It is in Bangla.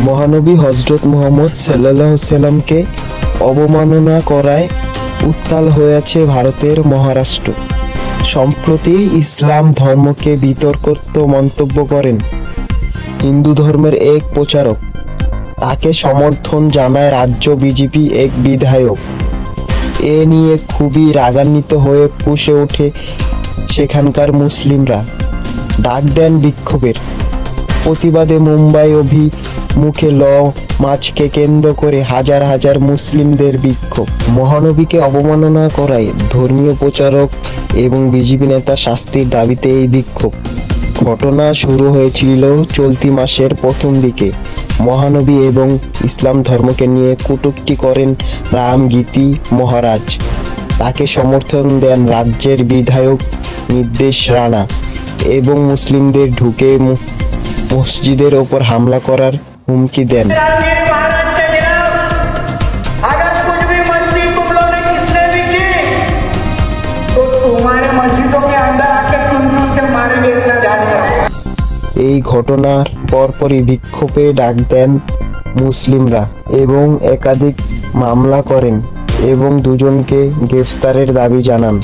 মহানবী হযরত মুহাম্মদ সাল্লাল্লাহু সাল্লামকে অবমাননা করায় উত্তাল হয়েছে ভারতের মহারাষ্ট্র। সম্প্রতি ইসলাম ধর্মকে বিতর্কিত মন্তব্য করেন হিন্দু ধর্মের এক প্রচারক। তাকে সমর্থন জানায় রাজ্য বিজেপি এক বিধায়ক। এ নিয়ে খুবই রাগান্বিত হয়ে ফুঁসে ওঠে সেখানকার মুসলিমরা। ডাক দেন বিক্ষোভের। প্রতিবাদে মুম্বাই অভিমুখে মার্চকে কেন্দ্র করে হাজার হাজার মুসলিমদের বিক্ষোভ। মহানবীকে অবমাননা করায় ধর্মীয় প্রচারক এবং বিজেপি নেতা শাস্তির দাবিতে এই বিক্ষোভ। ঘটনা শুরু হয়েছিল চলতি মাসের প্রথম দিকে। মহানবী এবং ইসলাম ধর্মকে নিয়ে কটূক্তি করেন রামগীতি মহারাজ। তাকে সমর্থন দেন রাজ্যের বিধায়ক নির্দেশ রানা এবং মুসলিমদের ঢুকে মসজিদের ওপর হামলা করার হুমকি দেন। এই ঘটনার পরপরই বিক্ষোভে ডাক দেন মুসলিমরা এবং একাধিক মামলা করেন এবং দুজনকে গ্রেফতারের দাবি জানান।